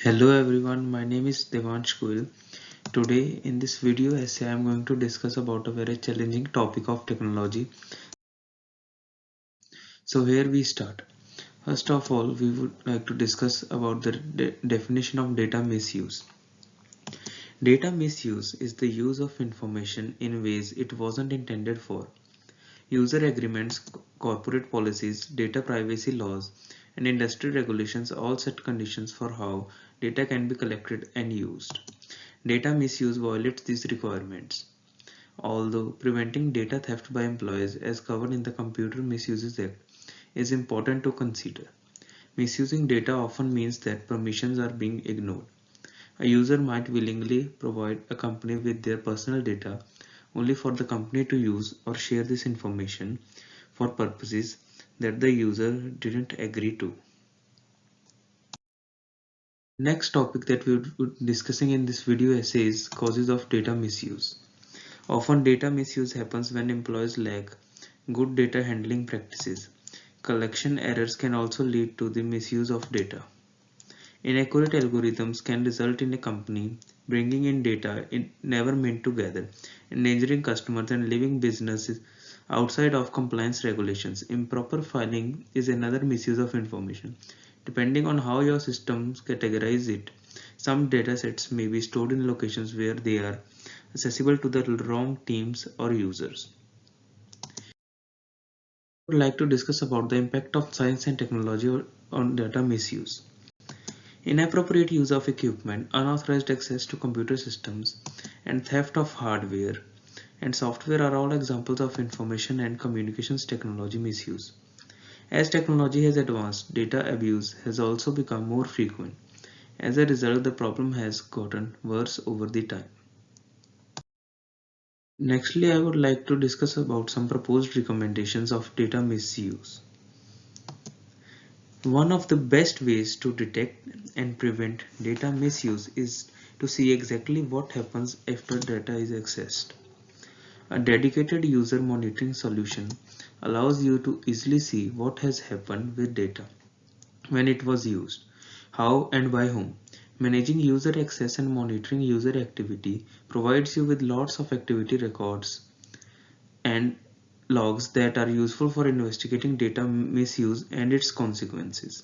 Hello everyone, my name is Devansh Goyal. Today in this video essay I am going to discuss about a very challenging topic of technology. So here we start. First of all, we would like to discuss about the definition of data misuse. Data misuse is the use of information in ways it wasn't intended for. User agreements, corporate policies, data privacy laws, and industry regulations all set conditions for how data can be collected and used. Data misuse violates these requirements. Although preventing data theft by employees as covered in the Computer Misuses Act is important to consider, misusing data often means that permissions are being ignored. A user might willingly provide a company with their personal data only for the company to use or share this information for purposes that the user didn't agree to. Next topic that we will be discussing in this video essay is causes of data misuse. Often data misuse happens when employees lack good data handling practices. Collection errors can also lead to the misuse of data. Inaccurate algorithms can result in a company bringing in data it never meant to gather, endangering customers and leaving businesses outside of compliance regulations. Improper filing is another misuse of information. Depending on how your systems categorize it, some datasets may be stored in locations where they are accessible to the wrong teams or users. I would like to discuss about the impact of science and technology on data misuse. Inappropriate use of equipment, unauthorized access to computer systems, and theft of hardware and software are all examples of information and communications technology misuse. As technology has advanced, data abuse has also become more frequent. As a result, the problem has gotten worse over the time. Nextly, I would like to discuss about some proposed recommendations of data misuse. One of the best ways to detect and prevent data misuse is to see exactly what happens after data is accessed. A dedicated user monitoring solution allows you to easily see what has happened with data, when it was used, how and by whom. Managing user access and monitoring user activity provides you with lots of activity records and logs that are useful for investigating data misuse and its consequences.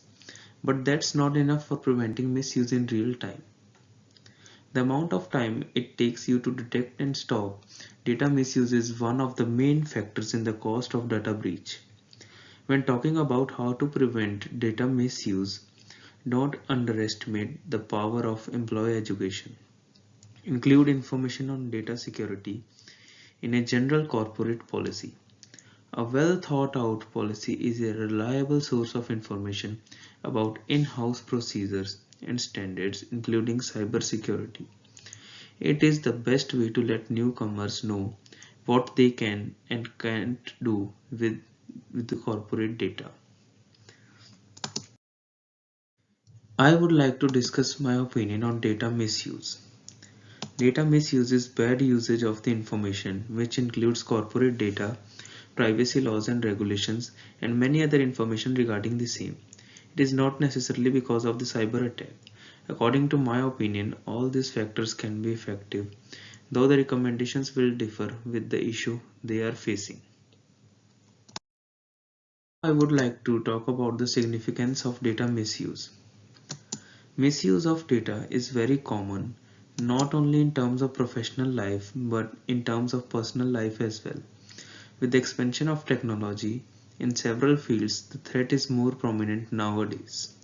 But that's not enough for preventing misuse in real time. The amount of time it takes you to detect and stop data misuse is one of the main factors in the cost of data breach. When talking about how to prevent data misuse, don't underestimate the power of employee education. Include information on data security in a general corporate policy. A well thought out policy is a reliable source of information about in-house procedures and standards, including cybersecurity. It is the best way to let newcomers know what they can and can't do with the corporate data. I would like to discuss my opinion on data misuse. Data misuse is bad usage of the information, which includes corporate data, privacy laws and regulations, and many other information regarding the same. It is not necessarily because of the cyber attack. According to my opinion, all these factors can be effective, though the recommendations will differ with the issue they are facing. I would like to talk about the significance of data misuse. Misuse of data is very common, not only in terms of professional life but in terms of personal life as well. With the expansion of technology in several fields, the threat is more prominent nowadays.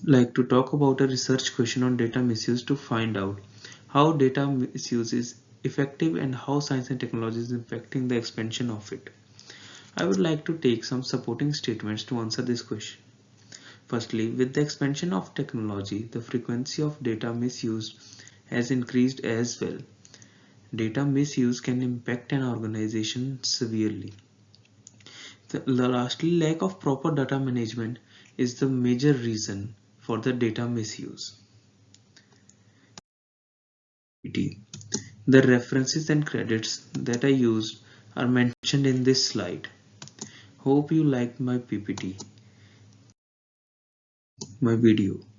Like to talk about a research question on data misuse to find out how data misuse is effective and how science and technology is impacting the expansion of it. I would like to take some supporting statements to answer this question. Firstly, with the expansion of technology, the frequency of data misuse has increased as well. Data misuse can impact an organization severely. Lastly, lack of proper data management is the major reason for the data misuse. The references and credits that I used are mentioned in this slide. Hope you liked my PPT. my video.